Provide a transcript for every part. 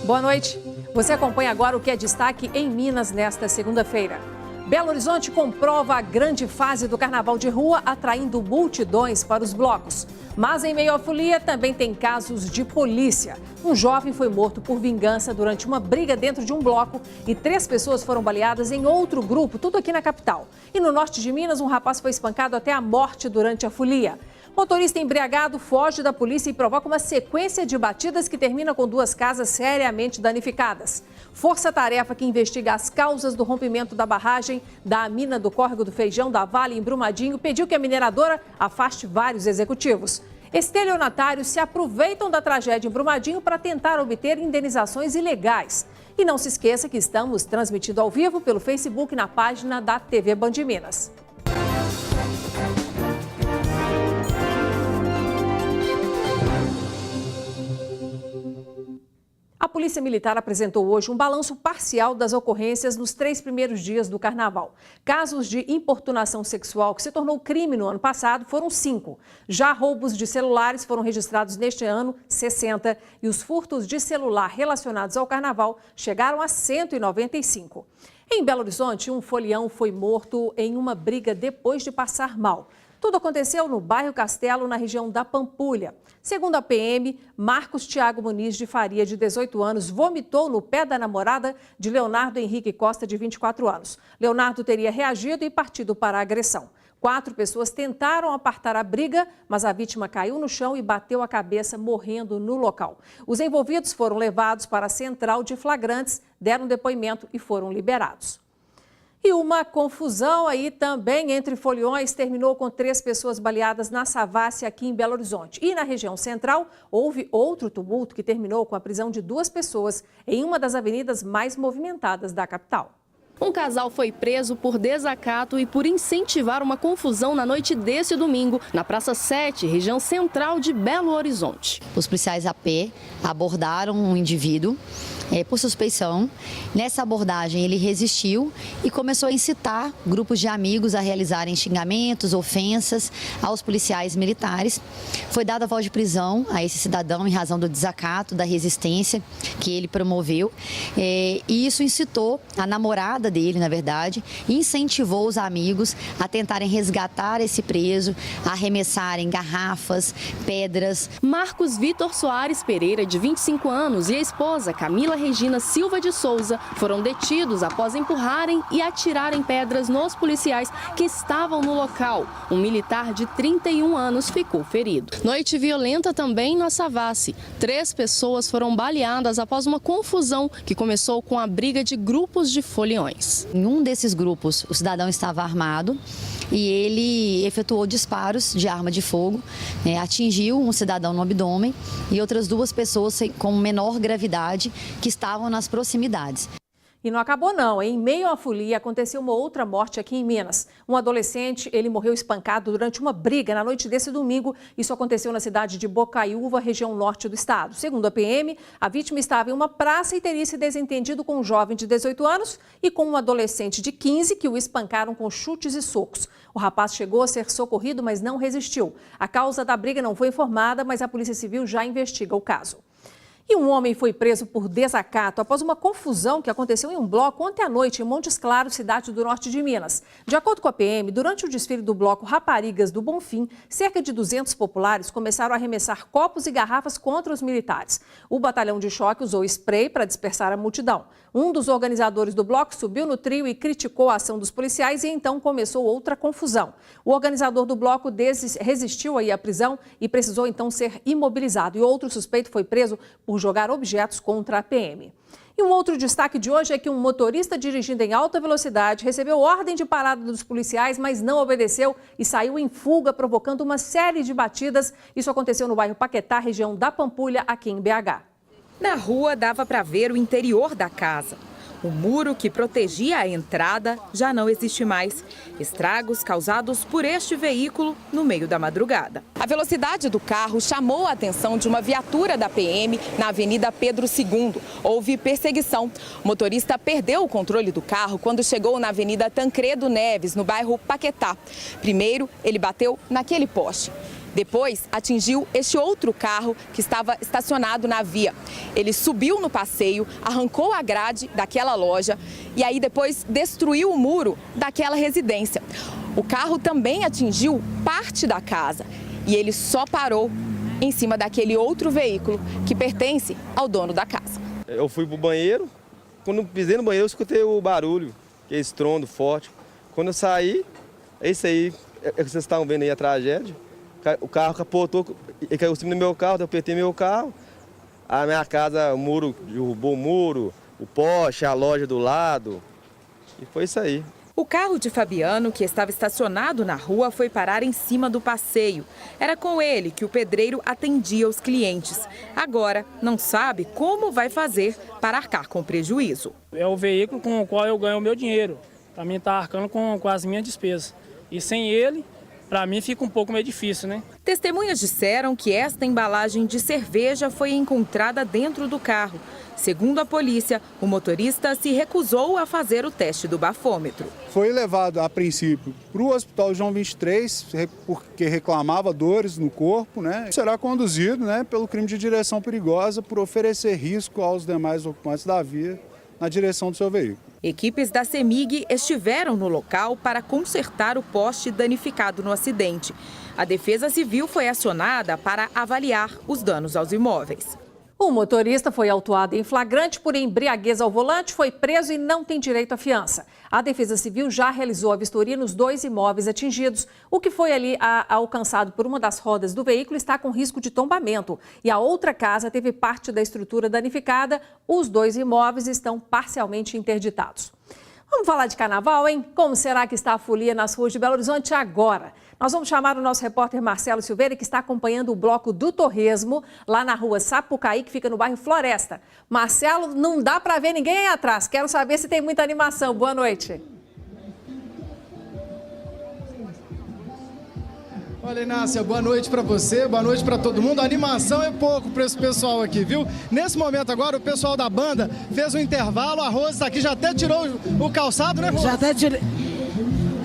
Boa noite. Você acompanha agora o que é destaque em Minas nesta segunda-feira. Belo Horizonte comprova a grande fase do carnaval de rua, atraindo multidões para os blocos. Mas em meio à folia também tem casos de polícia. Um jovem foi morto por vingança durante uma briga dentro de um bloco e 3 pessoas foram baleadas em outro grupo, tudo aqui na capital. E no norte de Minas, um rapaz foi espancado até a morte durante a folia. Motorista embriagado foge da polícia e provoca uma sequência de batidas que termina com 2 casas seriamente danificadas. Força-tarefa que investiga as causas do rompimento da barragem da mina do Córrego do Feijão da Vale em Brumadinho pediu que a mineradora afaste vários executivos. Estelionatários se aproveitam da tragédia em Brumadinho para tentar obter indenizações ilegais. E não se esqueça que estamos transmitindo ao vivo pelo Facebook na página da TV Band Minas. A Polícia Militar apresentou hoje um balanço parcial das ocorrências nos 3 primeiros dias do Carnaval. Casos de importunação sexual, que se tornou crime no ano passado, foram 5. Já roubos de celulares foram registrados neste ano, 60. E os furtos de celular relacionados ao Carnaval chegaram a 195. Em Belo Horizonte, um folião foi morto em uma briga depois de passar mal. Tudo aconteceu no bairro Castelo, na região da Pampulha. Segundo a PM, Marcos Thiago Muniz de Faria, de 18 anos, vomitou no pé da namorada de Leonardo Henrique Costa, de 24 anos. Leonardo teria reagido e partido para a agressão. 4 pessoas tentaram apartar a briga, mas a vítima caiu no chão e bateu a cabeça, morrendo no local. Os envolvidos foram levados para a central de flagrantes, deram depoimento e foram liberados. E uma confusão aí também entre foliões terminou com 3 pessoas baleadas na Savassi, aqui em Belo Horizonte. E na região central, houve outro tumulto que terminou com a prisão de 2 pessoas em uma das avenidas mais movimentadas da capital. Um casal foi preso por desacato e por incentivar uma confusão na noite desse domingo, na Praça 7, região central de Belo Horizonte. Os policiais a pé abordaram um indivíduo por suspeição. Nessa abordagem, ele resistiu e começou a incitar grupos de amigos a realizarem xingamentos, ofensas aos policiais militares. Foi dada a voz de prisão a esse cidadão em razão do desacato, da resistência que ele promoveu. E isso incitou a namorada dele, na verdade, e incentivou os amigos a tentarem resgatar esse preso, a arremessarem garrafas, pedras. Marcos Vitor Soares Pereira, de 25 anos, e a esposa Camila Regina Silva de Souza foram detidos após empurrarem e atirarem pedras nos policiais que estavam no local. Um militar de 31 anos ficou ferido. Noite violenta também na Savassi. 3 pessoas foram baleadas após uma confusão que começou com a briga de grupos de foliões. Em um desses grupos, o cidadão estava armado e ele efetuou disparos de arma de fogo, atingiu um cidadão no abdômen e outras 2 pessoas com menor gravidade que estavam nas proximidades. E não acabou não. Em meio à folia, aconteceu uma outra morte aqui em Minas. Um adolescente, ele morreu espancado durante uma briga na noite desse domingo. Isso aconteceu na cidade de Bocaiúva, região norte do estado. Segundo a PM, a vítima estava em uma praça e teria se desentendido com um jovem de 18 anos e com um adolescente de 15 que o espancaram com chutes e socos. O rapaz chegou a ser socorrido, mas não resistiu. A causa da briga não foi informada, mas a Polícia Civil já investiga o caso. E um homem foi preso por desacato após uma confusão que aconteceu em um bloco ontem à noite em Montes Claros, cidade do norte de Minas. De acordo com a PM, durante o desfile do bloco Raparigas do Bonfim, cerca de 200 populares começaram a arremessar copos e garrafas contra os militares. O batalhão de choque usou spray para dispersar a multidão. Um dos organizadores do bloco subiu no trio e criticou a ação dos policiais e então começou outra confusão. O organizador do bloco resistiu aí à prisão e precisou então ser imobilizado. E outro suspeito foi preso por jogar objetos contra a PM. E um outro destaque de hoje é que um motorista dirigindo em alta velocidade recebeu ordem de parada dos policiais, mas não obedeceu e saiu em fuga, provocando uma série de batidas. Isso aconteceu no bairro Paquetá, região da Pampulha, aqui em BH. Na rua dava para ver o interior da casa. O muro que protegia a entrada já não existe mais. Estragos causados por este veículo no meio da madrugada. A velocidade do carro chamou a atenção de uma viatura da PM na Avenida Pedro II. Houve perseguição. O motorista perdeu o controle do carro quando chegou na Avenida Tancredo Neves, no bairro Paquetá. Primeiro, ele bateu naquele poste. Depois, atingiu este outro carro que estava estacionado na via. Ele subiu no passeio, arrancou a grade daquela loja e aí depois destruiu o muro daquela residência. O carro também atingiu parte da casa e ele só parou em cima daquele outro veículo que pertence ao dono da casa. Eu fui para o banheiro, quando pisei no banheiro eu escutei o barulho, que é estrondo forte. Quando eu saí, é isso aí, é que vocês estão vendo aí a tragédia. O carro capotou, ele caiu em cima do meu carro, eu apertei meu carro. A minha casa, o muro, derrubou o muro, o poste, a loja do lado. E foi isso aí. O carro de Fabiano, que estava estacionado na rua, foi parar em cima do passeio. Era com ele que o pedreiro atendia os clientes. Agora, não sabe como vai fazer para arcar com o prejuízo. É o veículo com o qual eu ganho o meu dinheiro. Para mim está arcando com as minhas despesas. E sem ele, para mim fica um pouco meio difícil, né? Testemunhas disseram que esta embalagem de cerveja foi encontrada dentro do carro. Segundo a polícia, o motorista se recusou a fazer o teste do bafômetro. Foi levado, a princípio, para o Hospital João 23, porque reclamava dores no corpo, né? Será conduzido, né, pelo crime de direção perigosa por oferecer risco aos demais ocupantes da via na direção do seu veículo. Equipes da CEMIG estiveram no local para consertar o poste danificado no acidente. A Defesa Civil foi acionada para avaliar os danos aos imóveis. O motorista foi autuado em flagrante por embriaguez ao volante, foi preso e não tem direito à fiança. A Defesa Civil já realizou a vistoria nos 2 imóveis atingidos. O que foi ali alcançado por uma das rodas do veículo está com risco de tombamento. E a outra casa teve parte da estrutura danificada. Os 2 imóveis estão parcialmente interditados. Vamos falar de carnaval, hein? Como será que está a folia nas ruas de Belo Horizonte agora? Nós vamos chamar o nosso repórter Marcelo Silveira, que está acompanhando o bloco do Torresmo, lá na rua Sapucaí, que fica no bairro Floresta. Marcelo, não dá para ver ninguém aí atrás. Quero saber se tem muita animação. Boa noite. Olha, Inácia, boa noite para você, boa noite para todo mundo. A animação é pouco para esse pessoal aqui, viu? Nesse momento agora, o pessoal da banda fez um intervalo, a Rose está aqui, já até tirou o calçado, né, Rose?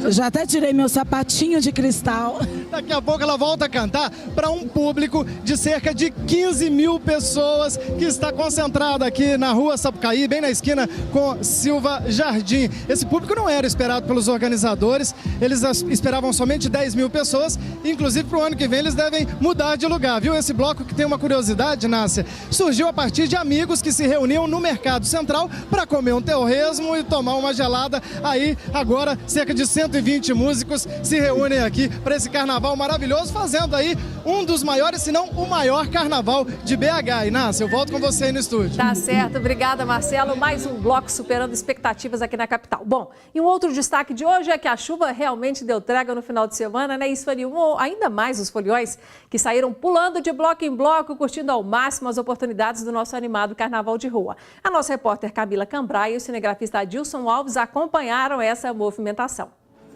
Já até tirei meu sapatinho de cristal. Daqui a pouco ela volta a cantar para um público de cerca de 15 mil pessoas que está concentrado aqui na rua Sapucaí, bem na esquina com Silva Jardim. Esse público não era esperado pelos organizadores, eles esperavam somente 10 mil pessoas, inclusive para o ano que vem eles devem mudar de lugar, viu? Esse bloco que tem uma curiosidade, Nácia, surgiu a partir de amigos que se reuniam no Mercado Central para comer um torresmo e tomar uma gelada. Aí, agora, cerca de 120 músicos se reúnem aqui para esse carnaval maravilhoso, fazendo aí um dos maiores, se não o maior carnaval de BH. Inácia, eu volto com você aí no estúdio. Tá certo, obrigada, Marcelo. Mais um bloco superando expectativas aqui na capital. Bom, e um outro destaque de hoje é que a chuva realmente deu trégua no final de semana, né? Isso animou ainda mais os foliões que saíram pulando de bloco em bloco, curtindo ao máximo as oportunidades do nosso animado carnaval de rua. A nossa repórter Camila Cambrai e o cinegrafista Adilson Alves acompanharam essa movimentação.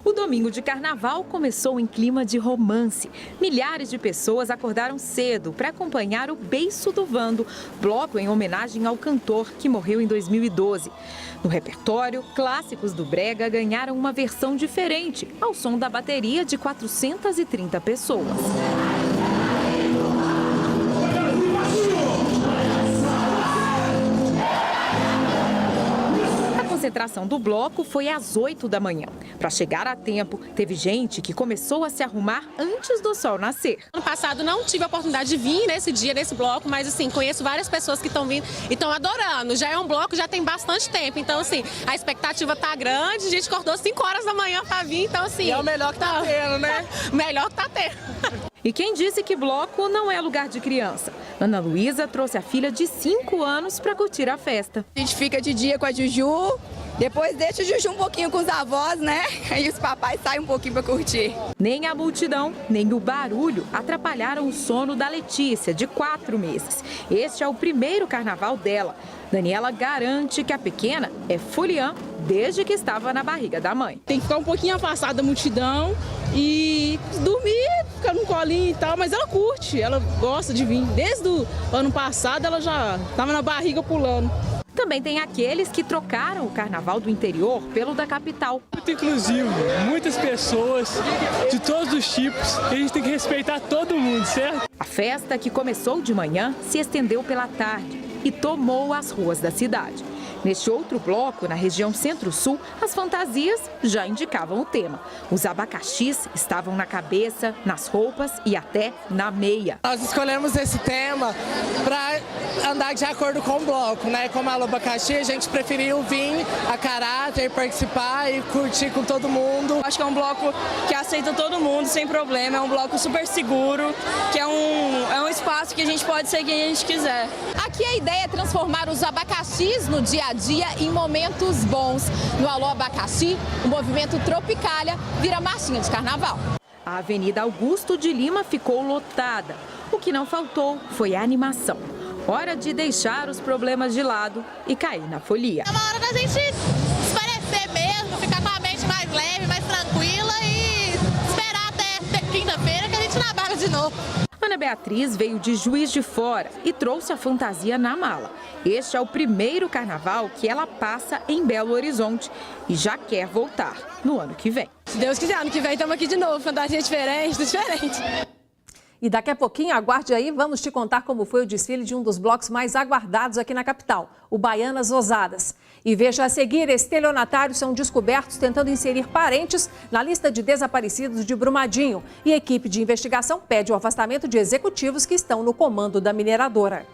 O domingo de carnaval começou em clima de romance. Milhares de pessoas acordaram cedo para acompanhar o Beiço do Vando, bloco em homenagem ao cantor que morreu em 2012. No repertório, clássicos do brega ganharam uma versão diferente, ao som da bateria de 430 pessoas. A concentração do bloco foi às 8 da manhã. Para chegar a tempo, teve gente que começou a se arrumar antes do sol nascer. Ano passado não tive a oportunidade de vir nesse dia, nesse bloco, mas assim, conheço várias pessoas que estão vindo e estão adorando. Já é um bloco, já tem bastante tempo, então assim, a expectativa tá grande, a gente acordou 5 horas da manhã para vir, então assim... E é o melhor que tá tendo, né? Melhor que tá tendo. E quem disse que bloco não é lugar de criança? Ana Luísa trouxe a filha de 5 anos para curtir a festa. A gente fica de dia com a Juju, depois deixa o Juju um pouquinho com os avós, né? Aí os papais saem um pouquinho para curtir. Nem a multidão, nem o barulho atrapalharam o sono da Letícia, de 4 meses. Este é o primeiro carnaval dela. Daniela garante que a pequena é foliã desde que estava na barriga da mãe. Tem que ficar um pouquinho afastada da multidão e dormir, ficar no colinho e tal, mas ela curte, ela gosta de vir. Desde o ano passado ela já estava na barriga pulando. Também tem aqueles que trocaram o carnaval do interior pelo da capital. Muito inclusivo, muitas pessoas de todos os tipos, e a gente tem que respeitar todo mundo, certo? A festa, que começou de manhã, se estendeu pela tarde e tomou as ruas da cidade. Neste outro bloco, na região Centro-Sul, as fantasias já indicavam o tema. Os abacaxis estavam na cabeça, nas roupas e até na meia. Nós escolhemos esse tema para andar de acordo com o bloco, né? Como a abacaxi, a gente preferiu vir a caráter, participar e curtir com todo mundo. Acho que é um bloco que aceita todo mundo sem problema, é um bloco super seguro, que é um espaço que a gente pode ser quem a gente quiser. Aqui a ideia é transformar os abacaxis no dia a dia em momentos bons. No Alô Abacaxi, o movimento Tropicália vira marchinha de carnaval. A Avenida Augusto de Lima ficou lotada. O que não faltou foi a animação. Hora de deixar os problemas de lado e cair na folia. É uma hora da gente espairecer mesmo, ficar com a mente mais leve, mais tranquila e esperar até quinta-feira que a gente trabalha de novo. Ana Beatriz veio de Juiz de Fora e trouxe a fantasia na mala. Este é o primeiro carnaval que ela passa em Belo Horizonte e já quer voltar no ano que vem. Se Deus quiser, ano que vem estamos aqui de novo, fantasia diferente, tudo diferente. E daqui a pouquinho, aguarde aí, vamos te contar como foi o desfile de um dos blocos mais aguardados aqui na capital, o Baianas Ousadas. E veja a seguir, estelionatários são descobertos tentando inserir parentes na lista de desaparecidos de Brumadinho. E a equipe de investigação pede o afastamento de executivos que estão no comando da mineradora.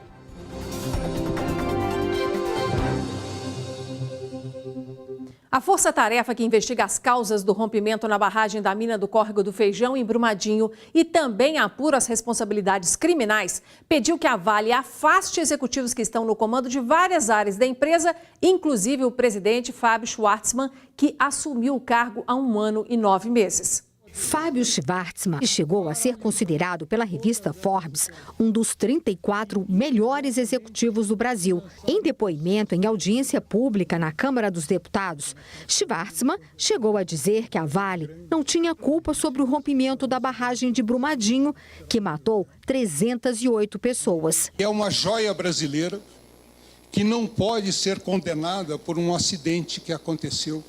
A força-tarefa que investiga as causas do rompimento na barragem da mina do Córrego do Feijão, em Brumadinho, e também apura as responsabilidades criminais, pediu que a Vale afaste executivos que estão no comando de várias áreas da empresa, inclusive o presidente Fábio Schvartsman, que assumiu o cargo há 1 ano e 9 meses. Fábio Schvartsman chegou a ser considerado pela revista Forbes um dos 34 melhores executivos do Brasil. Em depoimento em audiência pública na Câmara dos Deputados, Schvartsman chegou a dizer que a Vale não tinha culpa sobre o rompimento da barragem de Brumadinho, que matou 308 pessoas. É uma joia brasileira que não pode ser condenada por um acidente que aconteceu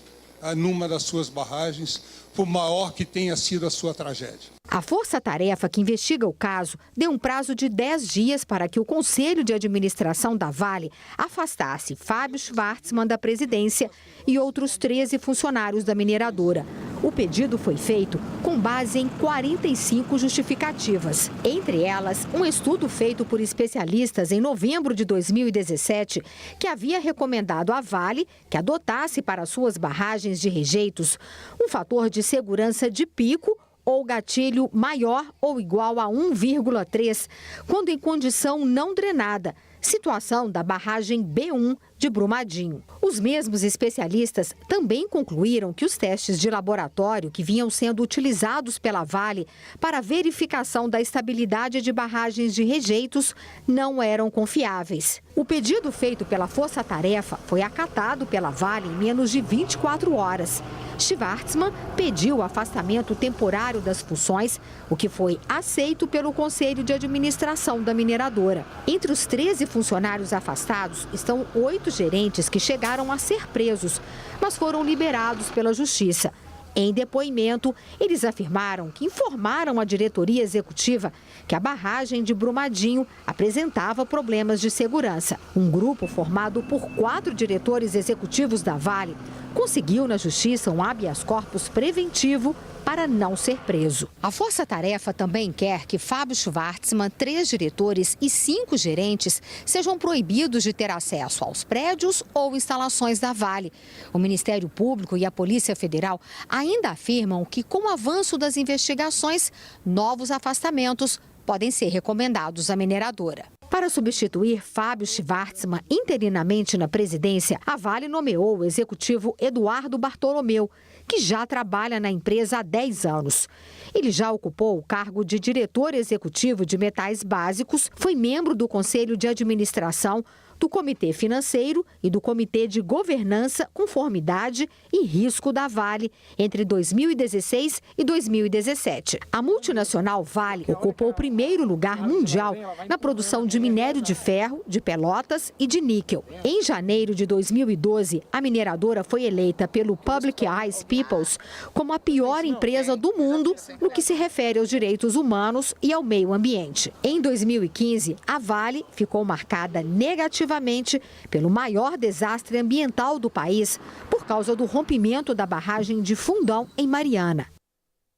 numa das suas barragens, por maior que tenha sido a sua tragédia. A força-tarefa que investiga o caso deu um prazo de 10 dias para que o Conselho de Administração da Vale afastasse Fábio Schvartsman da presidência e outros 13 funcionários da mineradora. O pedido foi feito com base em 45 justificativas. Entre elas, um estudo feito por especialistas em novembro de 2017, que havia recomendado à Vale que adotasse para suas barragens de rejeitos um fator de segurança de pico ou gatilho maior ou igual a 1,3, quando em condição não drenada, situação da barragem B1 de Brumadinho. Os mesmos especialistas também concluíram que os testes de laboratório que vinham sendo utilizados pela Vale para verificação da estabilidade de barragens de rejeitos não eram confiáveis. O pedido feito pela Força-Tarefa foi acatado pela Vale em menos de 24 horas. Schvartsman pediu o afastamento temporário das funções, o que foi aceito pelo Conselho de Administração da mineradora. Entre os 13 funcionários afastados estão 8 gerentes que chegaram a ser presos, mas foram liberados pela Justiça. Em depoimento, eles afirmaram que informaram a diretoria executiva que a barragem de Brumadinho apresentava problemas de segurança. Um grupo formado por 4 diretores executivos da Vale conseguiu na Justiça um habeas corpus preventivo para não ser preso. A Força-Tarefa também quer que Fábio Schvartsman, 3 diretores e 5 gerentes sejam proibidos de ter acesso aos prédios ou instalações da Vale. O Ministério Público e a Polícia Federal ainda afirmam que, com o avanço das investigações, novos afastamentos podem ser recomendados à mineradora. Para substituir Fábio Schvartsman interinamente na presidência, a Vale nomeou o executivo Eduardo Bartolomeu, que já trabalha na empresa há 10 anos. Ele já ocupou o cargo de diretor executivo de metais básicos, foi membro do Conselho de Administração, do Comitê Financeiro e do Comitê de Governança, Conformidade e Risco da Vale entre 2016 e 2017. A multinacional Vale ocupou o primeiro lugar mundial na produção de minério de ferro, de pelotas e de níquel. Em janeiro de 2012, a mineradora foi eleita pelo Public Eyes Peoples como a pior empresa do mundo no que se refere aos direitos humanos e ao meio ambiente. Em 2015, a Vale ficou marcada negativamente pelo maior desastre ambiental do país por causa do rompimento da barragem de Fundão, em Mariana.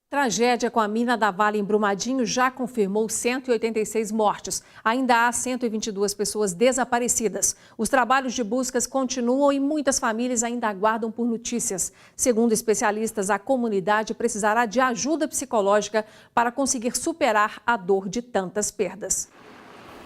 Tragédia com a mina da Vale em Brumadinho já confirmou 186 mortes. Ainda há 122 pessoas desaparecidas. Os trabalhos de buscas continuam e muitas famílias ainda aguardam por notícias. Segundo especialistas, a comunidade precisará de ajuda psicológica para conseguir superar a dor de tantas perdas.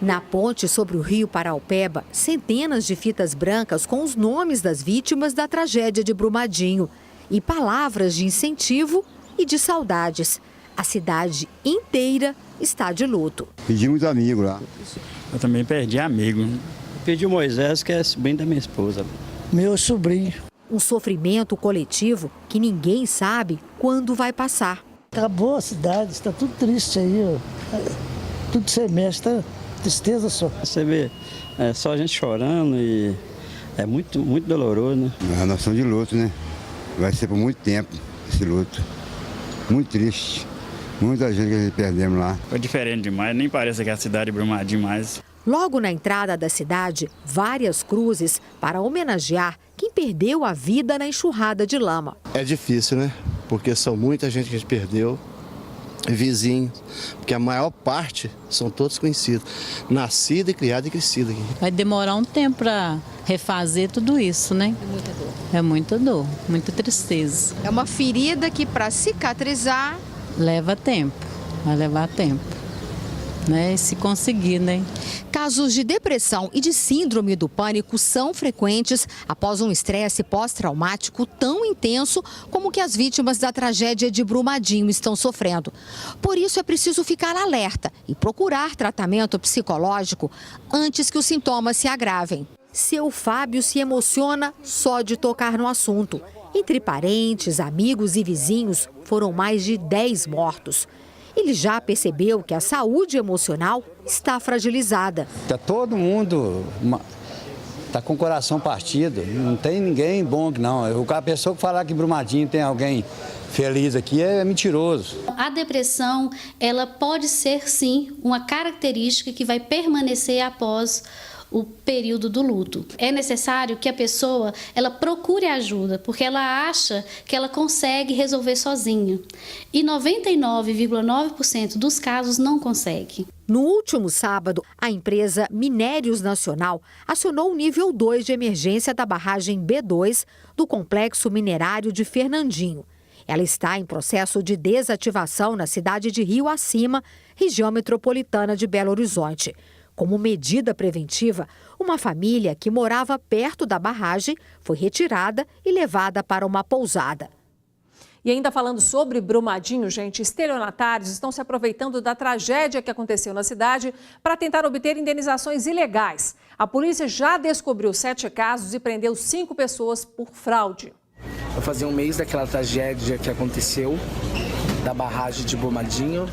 Na ponte sobre o rio Paraupeba, centenas de fitas brancas com os nomes das vítimas da tragédia de Brumadinho e palavras de incentivo e de saudades. A cidade inteira está de luto. Perdi muitos amigos lá. Eu também perdi amigo. Perdi o Moisés, que é sobrinho da minha esposa. Meu sobrinho. Um sofrimento coletivo que ninguém sabe quando vai passar. Acabou a cidade, está tudo triste aí, ó. Tudo sem mexe, tá tristeza só. Você vê, é só a gente chorando e é muito doloroso, né? Nós estamos de luto, né? Vai ser por muito tempo esse luto. Muito triste. Muita gente que perdemos lá. Foi diferente demais, nem parece que é a cidade de Brumadinho mais. Logo na entrada da cidade, várias cruzes para homenagear quem perdeu a vida na enxurrada de lama. É difícil, né? Porque são muita gente que a gente perdeu, vizinhos, porque a maior parte são todos conhecidos, nascido e criado e crescido aqui. Vai demorar um tempo para refazer tudo isso, né? É muita dor. É muita dor, muita tristeza. É uma ferida que para cicatrizar leva tempo, vai levar tempo, né? E se conseguir, né? Casos de depressão e de síndrome do pânico são frequentes após um estresse pós-traumático tão intenso como o que as vítimas da tragédia de Brumadinho estão sofrendo. Por isso é preciso ficar alerta e procurar tratamento psicológico antes que os sintomas se agravem. Seu Fábio se emociona só de tocar no assunto. Entre parentes, amigos e vizinhos, foram mais de 10 mortos. Ele já percebeu que a saúde emocional está fragilizada. Está todo mundo tá com o coração partido, não tem ninguém bom que não. A pessoa que falar que em Brumadinho tem alguém feliz aqui é mentiroso. A depressão, ela pode ser sim uma característica que vai permanecer após o período do luto. É necessário que a pessoa ela procure ajuda, porque ela acha que ela consegue resolver sozinha. E 99,9% dos casos não consegue. No último sábado, a empresa Minérios Nacional acionou o nível 2 de emergência da barragem B2 do complexo minerário de Fernandinho. Ela está em processo de desativação na cidade de Rio Acima, região metropolitana de Belo Horizonte. Como medida preventiva, uma família que morava perto da barragem foi retirada e levada para uma pousada. E ainda falando sobre Brumadinho, gente, estelionatários estão se aproveitando da tragédia que aconteceu na cidade para tentar obter indenizações ilegais. A polícia já descobriu 7 casos e prendeu 5 pessoas por fraude. Vai fazer um mês daquela tragédia que aconteceu, da barragem de Brumadinho.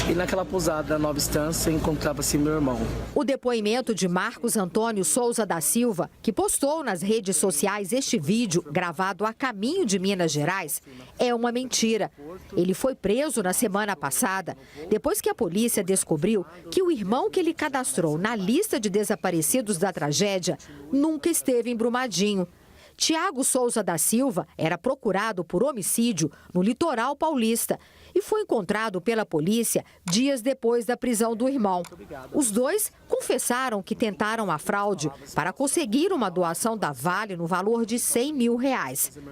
E naquela pousada, Nova Estância, encontrava-se meu irmão. O depoimento de Marcos Antônio Souza da Silva, que postou nas redes sociais este vídeo gravado a caminho de Minas Gerais, é uma mentira. Ele foi preso na semana passada, depois que a polícia descobriu que o irmão que ele cadastrou na lista de desaparecidos da tragédia nunca esteve em Brumadinho. Tiago Souza da Silva era procurado por homicídio no litoral paulista e foi encontrado pela polícia dias depois da prisão do irmão. Os dois confessaram que tentaram a fraude para conseguir uma doação da Vale no valor de R$100 mil.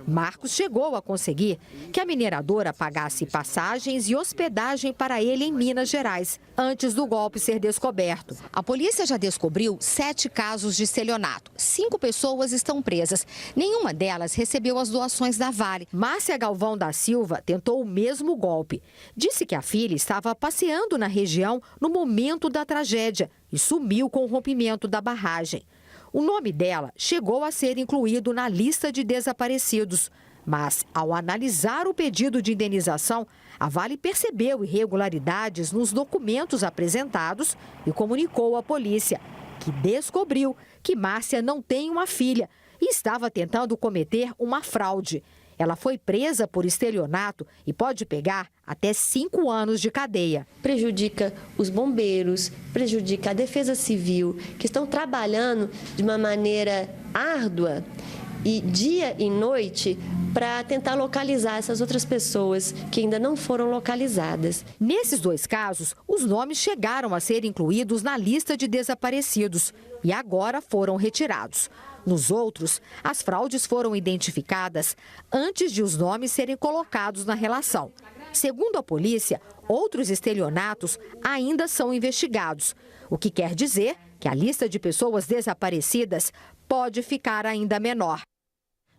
Marcos chegou a conseguir que a mineradora pagasse passagens e hospedagem para ele em Minas Gerais, antes do golpe ser descoberto. A polícia já descobriu 7 casos de estelionato. 5 pessoas estão presas. Nenhuma delas recebeu as doações da Vale. Márcia Galvão da Silva tentou o mesmo golpe. Disse que a filha estava passeando na região no momento da tragédia e sumiu com o rompimento da barragem. O nome dela chegou a ser incluído na lista de desaparecidos. Mas, ao analisar o pedido de indenização, a Vale percebeu irregularidades nos documentos apresentados e comunicou à polícia, que descobriu que Márcia não tem uma filha e estava tentando cometer uma fraude. Ela foi presa por estelionato e pode pegar até 5 anos de cadeia. Prejudica os bombeiros, prejudica a Defesa Civil, que estão trabalhando de uma maneira árdua e dia e noite para tentar localizar essas outras pessoas que ainda não foram localizadas. Nesses 2 casos, os nomes chegaram a ser incluídos na lista de desaparecidos e agora foram retirados. Nos outros, as fraudes foram identificadas antes de os nomes serem colocados na relação. Segundo a polícia, outros estelionatos ainda são investigados, o que quer dizer que a lista de pessoas desaparecidas pode ficar ainda menor.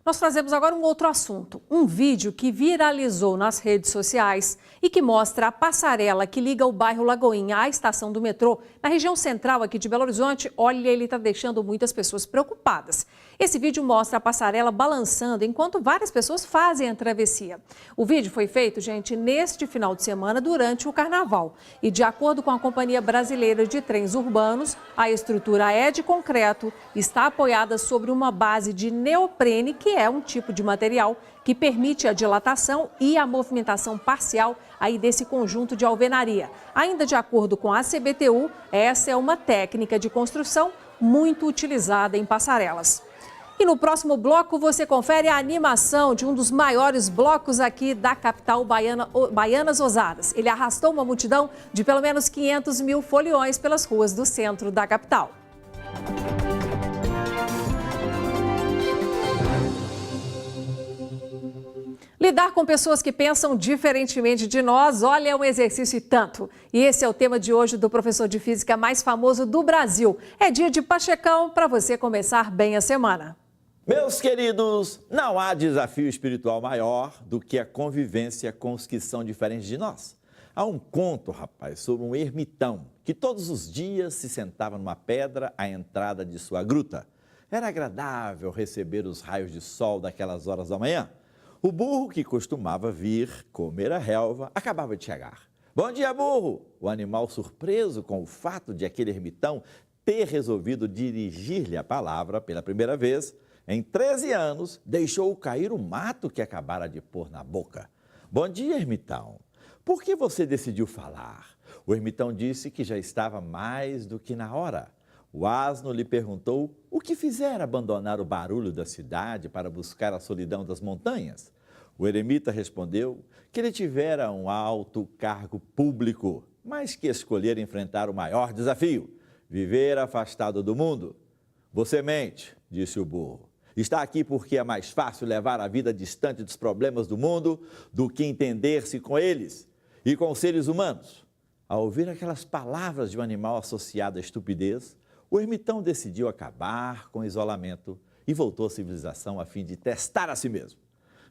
Nós trazemos agora um outro assunto, um vídeo que viralizou nas redes sociais e que mostra a passarela que liga o bairro Lagoinha à estação do metrô, na região central aqui de Belo Horizonte. Olha, ele está deixando muitas pessoas preocupadas. Esse vídeo mostra a passarela balançando enquanto várias pessoas fazem a travessia. O vídeo foi feito, gente, neste final de semana durante o carnaval. E de acordo com a Companhia Brasileira de Trens Urbanos, a estrutura é de concreto, está apoiada sobre uma base de neoprene, que é um tipo de material que permite a dilatação e a movimentação parcial aí desse conjunto de alvenaria. Ainda de acordo com a CBTU, essa é uma técnica de construção muito utilizada em passarelas. E no próximo bloco você confere a animação de um dos maiores blocos aqui da capital baiana, Baianas Ousadas. Ele arrastou uma multidão de pelo menos 500 mil foliões pelas ruas do centro da capital. Lidar com pessoas que pensam diferentemente de nós, olha, é um exercício e tanto. E esse é o tema de hoje do professor de física mais famoso do Brasil. É dia de Pachecão para você começar bem a semana. Meus queridos, não há desafio espiritual maior do que a convivência com os que são diferentes de nós. Há um conto, rapaz, sobre um ermitão que todos os dias se sentava numa pedra à entrada de sua gruta. Era agradável receber os raios de sol daquelas horas da manhã. O burro, que costumava vir comer a relva, acabava de chegar. Bom dia, burro! O animal, surpreso com o fato de aquele ermitão ter resolvido dirigir-lhe a palavra pela primeira vez, em 13 anos, deixou cair o mato que acabara de pôr na boca. Bom dia, ermitão. Por que você decidiu falar? O ermitão disse que já estava mais do que na hora. O asno lhe perguntou o que fizera abandonar o barulho da cidade para buscar a solidão das montanhas. O eremita respondeu que ele tivera um alto cargo público, mas que escolhera enfrentar o maior desafio, viver afastado do mundo. Você mente, disse o burro. Está aqui porque é mais fácil levar a vida distante dos problemas do mundo do que entender-se com eles e com os seres humanos. Ao ouvir aquelas palavras de um animal associado à estupidez, o ermitão decidiu acabar com o isolamento e voltou à civilização a fim de testar a si mesmo.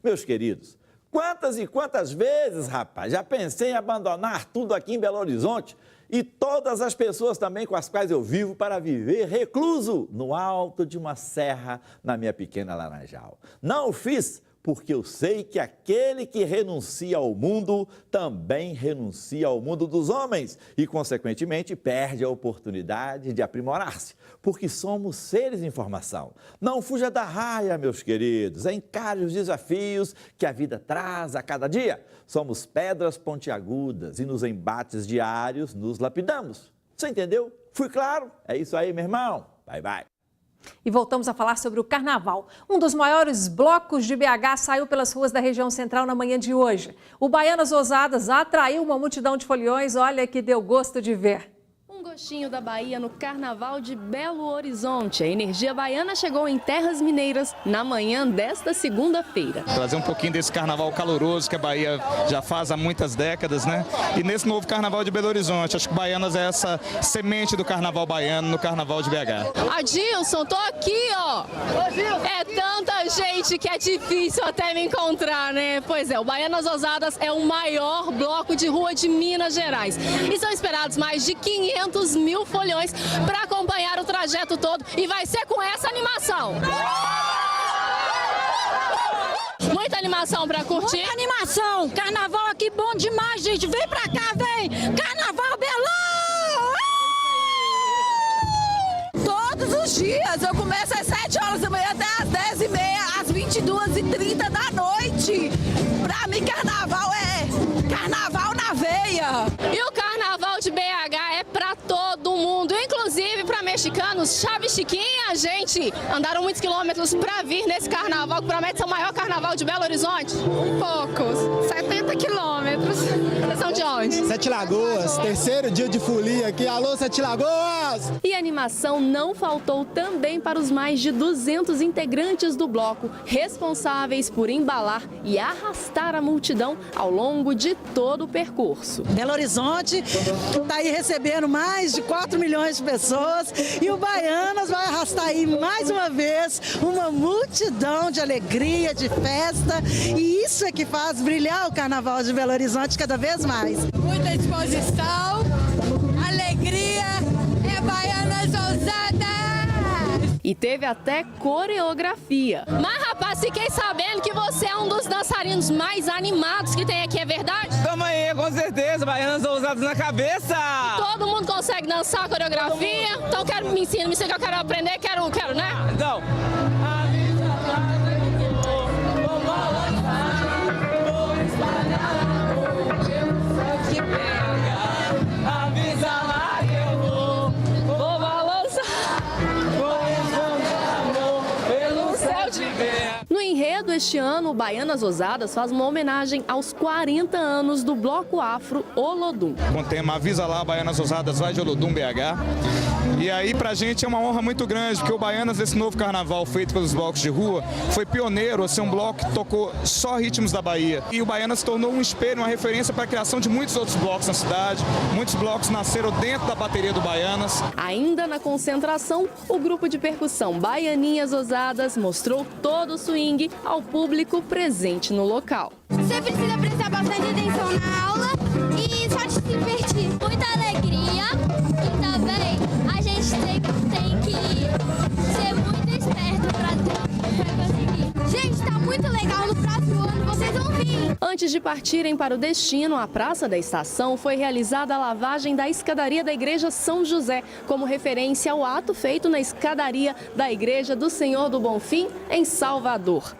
Meus queridos, quantas e quantas vezes, rapaz, já pensei em abandonar tudo aqui em Belo Horizonte e todas as pessoas também com as quais eu vivo para viver recluso no alto de uma serra na minha pequena Laranjal. Não o fiz porque eu sei que aquele que renuncia ao mundo também renuncia ao mundo dos homens e, consequentemente, perde a oportunidade de aprimorar-se, porque somos seres em formação. Não fuja da raia, meus queridos, encare os desafios que a vida traz a cada dia. Somos pedras pontiagudas e nos embates diários nos lapidamos. Você entendeu? Fui claro? É isso aí, meu irmão. Bye, bye. E voltamos a falar sobre o carnaval. Um dos maiores blocos de BH saiu pelas ruas da região central na manhã de hoje. O Baianas Ousadas atraiu uma multidão de foliões, olha que deu gosto de ver. Um gostinho da Bahia no Carnaval de Belo Horizonte. A energia baiana chegou em Terras Mineiras na manhã desta segunda-feira. Trazer um pouquinho desse carnaval caloroso que a Bahia já faz há muitas décadas, né? E nesse novo Carnaval de Belo Horizonte, acho que Baianas é essa semente do Carnaval baiano no Carnaval de BH. Adilson, tô aqui, ó. É tanta gente que é difícil até me encontrar, né? Pois é, o Baianas Ousadas é o maior bloco de rua de Minas Gerais. E são esperados mais de 500 200 mil folhões para acompanhar o trajeto todo e vai ser com essa animação. Muita animação para curtir. Muita animação. Carnaval aqui bom demais, gente. Vem pra cá, vem. Carnaval Belão! Todos os dias. Eu começo às 7 horas da manhã até às 10h30, às 22h30 da noite. Pra mim, carnaval é carnaval na veia. E o carnaval de BH é para todo mundo, inclusive para mexicanos. Chave Chiquinha, gente, andaram muitos quilômetros para vir nesse carnaval, que promete ser o maior carnaval de Belo Horizonte. Poucos, 70 quilômetros. Vocês são de onde? Sete Lagoas, terceiro dia de folia aqui. Alô, Sete Lagoas! E a animação não faltou também para os mais de 200 integrantes do bloco, responsáveis por embalar e arrastar a multidão ao longo de todo o percurso. Belo Horizonte está aí recebendo mais de 4 milhões de pessoas e o Baianas vai arrastar aí mais uma vez uma multidão de alegria, de festa, e isso é que faz brilhar o Carnaval de Belo Horizonte cada vez mais. Muita disposição, alegria, é Baianas ousadas! E teve até coreografia. Mas, rapaz, fiquei sabendo que você é um dos dançarinos mais animados que tem aqui, é verdade? Tamo aí, com certeza, Baianas ousadas na cabeça! Todo mundo consegue dançar a coreografia? Então me ensina que eu quero aprender, quero, né? Então... No enredo, este ano, o Baianas Ousadas faz uma homenagem aos 40 anos do Bloco Afro Olodum. Com o tema Avisa Lá, Baianas Ousadas vai de Olodum BH. E aí pra gente é uma honra muito grande, porque o Baianas, desse novo carnaval feito pelos blocos de rua, foi pioneiro a ser um bloco que tocou só ritmos da Bahia. E o Baianas se tornou um espelho, uma referência para a criação de muitos outros blocos na cidade. Muitos blocos nasceram dentro da bateria do Baianas. Ainda na concentração, o grupo de percussão Baianinhas Ousadas mostrou todo o swing ao público presente no local. Você precisa prestar bastante atenção na aula e só se divertir. Muita alegria e também a gente tem que ser muito esperto para conseguir. Gente, tá muito legal, no próximo ano vocês vão vir. Antes de partirem para o destino, à Praça da Estação foi realizada a lavagem da escadaria da Igreja São José, como referência ao ato feito na escadaria da Igreja do Senhor do Bonfim, em Salvador.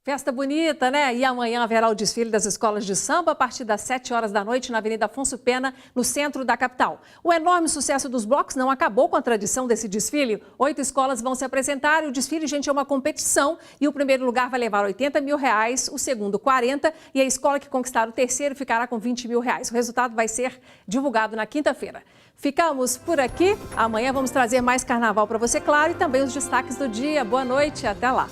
Festa bonita, né? E amanhã haverá o desfile das escolas de samba a partir das 7 horas da noite na Avenida Afonso Pena, no centro da capital. O enorme sucesso dos blocos não acabou com a tradição desse desfile. 8 escolas vão se apresentar e o desfile, gente, é uma competição. E o primeiro lugar vai levar R$80 mil, o segundo 40 e a escola que conquistar o terceiro ficará com R$20 mil. O resultado vai ser divulgado na quinta-feira. Ficamos por aqui. Amanhã vamos trazer mais carnaval para você, claro, e também os destaques do dia. Boa noite e até lá.